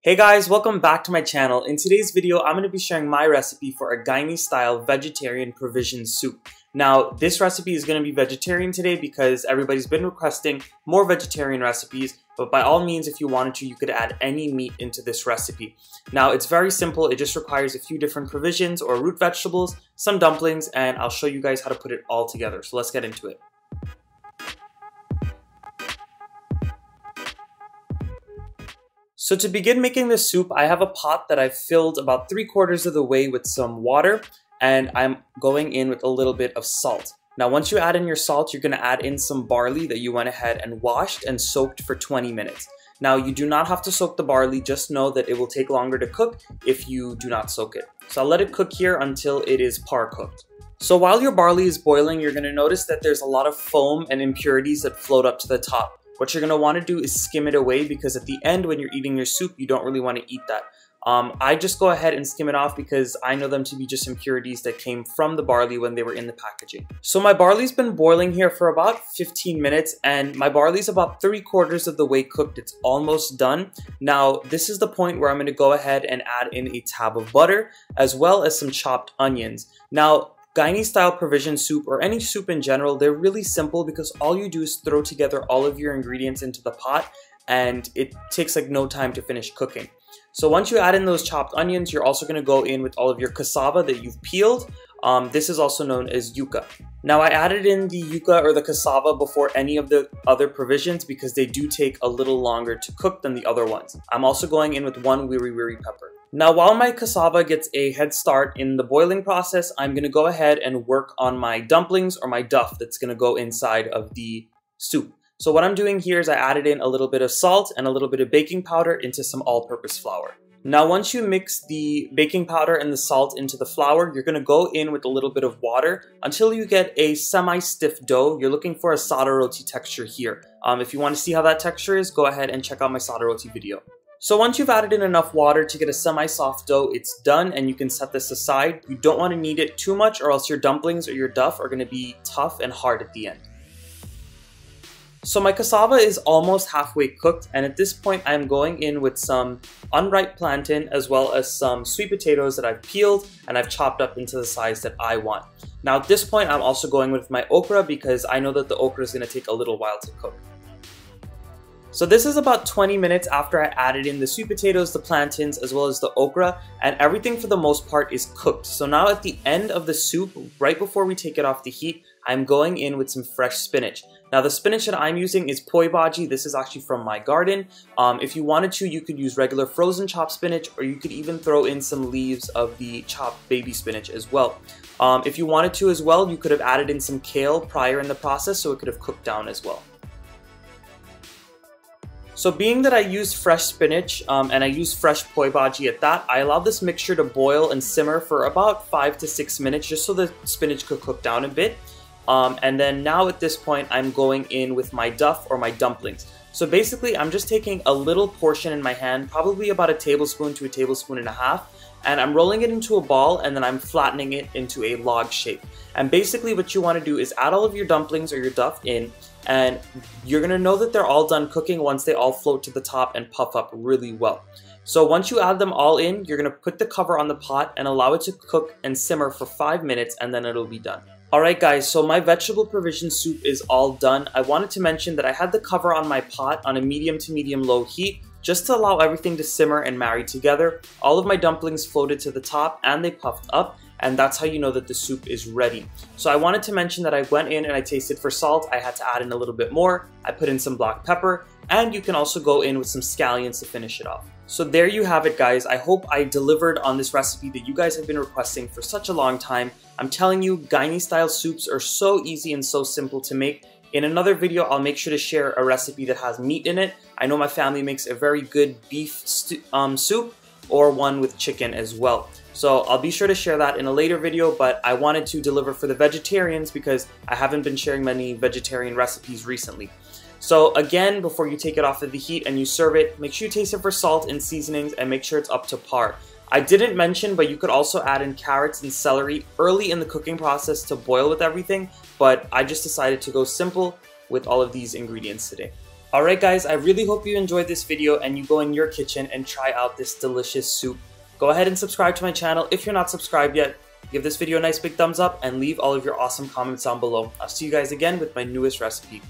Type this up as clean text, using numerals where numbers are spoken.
Hey guys, welcome back to my channel. In today's video, I'm going to be sharing my recipe for a Guyanese style vegetarian provision soup. Now, this recipe is going to be vegetarian today because everybody's been requesting more vegetarian recipes, but by all means, if you wanted to, you could add any meat into this recipe. Now, it's very simple. It just requires a few different provisions or root vegetables, some dumplings, and I'll show you guys how to put it all together. So let's get into it. So to begin making this soup, I have a pot that I've filled about 3/4 of the way with some water, and I'm going in with a little bit of salt. Now, once you add in your salt, you're gonna add in some barley that you went ahead and washed and soaked for 20 minutes. Now, you do not have to soak the barley, just know that it will take longer to cook if you do not soak it. So I'll let it cook here until it is par cooked. So while your barley is boiling, you're gonna notice that there's a lot of foam and impurities that float up to the top. What you're going to want to do is skim it away because at the end when you're eating your soup, you don't really want to eat that. I just go ahead and skim it off because I know them to be just impurities that came from the barley when they were in the packaging. So my barley's been boiling here for about 15 minutes and my barley's about 3/4 of the way cooked. It's almost done. Now, this is the point where I'm going to go ahead and add in a tab of butter as well as some chopped onions. Now, Guyanese style provision soup or any soup in general, they're really simple because all you do is throw together all of your ingredients into the pot and it takes like no time to finish cooking. So once you add in those chopped onions, you're also going to go in with all of your cassava that you've peeled. This is also known as yuca. Now I added in the yuca or the cassava before any of the other provisions because they do take a little longer to cook than the other ones. I'm also going in with 1 wiri pepper. Now while my cassava gets a head start in the boiling process, I'm going to go ahead and work on my dumplings or my duff that's going to go inside of the soup. So what I'm doing here is I added in a little bit of salt and a little bit of baking powder into some all-purpose flour. Now once you mix the baking powder and the salt into the flour, you're going to go in with a little bit of water until you get a semi-stiff dough. You're looking for a sada roti texture here. If you want to see how that texture is, go ahead and check out my sada roti video. So once you've added in enough water to get a semi-soft dough, it's done and you can set this aside. You don't want to knead it too much or else your dumplings or your duff are going to be tough and hard at the end. So my cassava is almost halfway cooked and at this point I'm going in with some unripe plantain as well as some sweet potatoes that I've peeled and I've chopped up into the size that I want. Now at this point I'm also going with my okra because I know that the okra is going to take a little while to cook. So this is about 20 minutes after I added in the sweet potatoes, the plantains, as well as the okra, and everything for the most part is cooked. So now at the end of the soup, right before we take it off the heat, I'm going in with some fresh spinach. Now the spinach that I'm using is bhaji. This is actually from my garden. If you wanted to, you could use regular frozen chopped spinach, or you could even throw in some leaves of the chopped baby spinach as well. If you wanted to as well, you could have added in some kale prior in the process so it could have cooked down as well. So being that I used fresh spinach and I used fresh bhaji at that, I allowed this mixture to boil and simmer for about 5 to 6 minutes just so the spinach could cook down a bit. And then now at this point, I'm going in with my duff or my dumplings. So basically, I'm just taking a little portion in my hand, probably about a tablespoon to a tablespoon and a half, and I'm rolling it into a ball and then I'm flattening it into a log shape. And basically what you want to do is add all of your dumplings or your duff in, and you're going to know that they're all done cooking once they all float to the top and puff up really well. So once you add them all in, you're going to put the cover on the pot and allow it to cook and simmer for 5 minutes and then it'll be done. Alright guys, so my vegetable provision soup is all done. I wanted to mention that I had the cover on my pot on a medium to medium low heat just to allow everything to simmer and marry together. All of my dumplings floated to the top and they puffed up, and that's how you know that the soup is ready. So I wanted to mention that I went in and I tasted for salt. I had to add in a little bit more. I put in some black pepper, and you can also go in with some scallions to finish it off. So there you have it guys. I hope I delivered on this recipe that you guys have been requesting for such a long time. I'm telling you, Guyanese style soups are so easy and so simple to make. In another video, I'll make sure to share a recipe that has meat in it. I know my family makes a very good beef soup or one with chicken as well. So I'll be sure to share that in a later video, but I wanted to deliver for the vegetarians because I haven't been sharing many vegetarian recipes recently. So again, before you take it off of the heat and you serve it, make sure you taste it for salt and seasonings and make sure it's up to par. I didn't mention, but you could also add in carrots and celery early in the cooking process to boil with everything, but I just decided to go simple with all of these ingredients today. Alright guys, I really hope you enjoyed this video and you go in your kitchen and try out this delicious soup. Go ahead and subscribe to my channel if you're not subscribed yet. Give this video a nice big thumbs up and leave all of your awesome comments down below. I'll see you guys again with my newest recipe.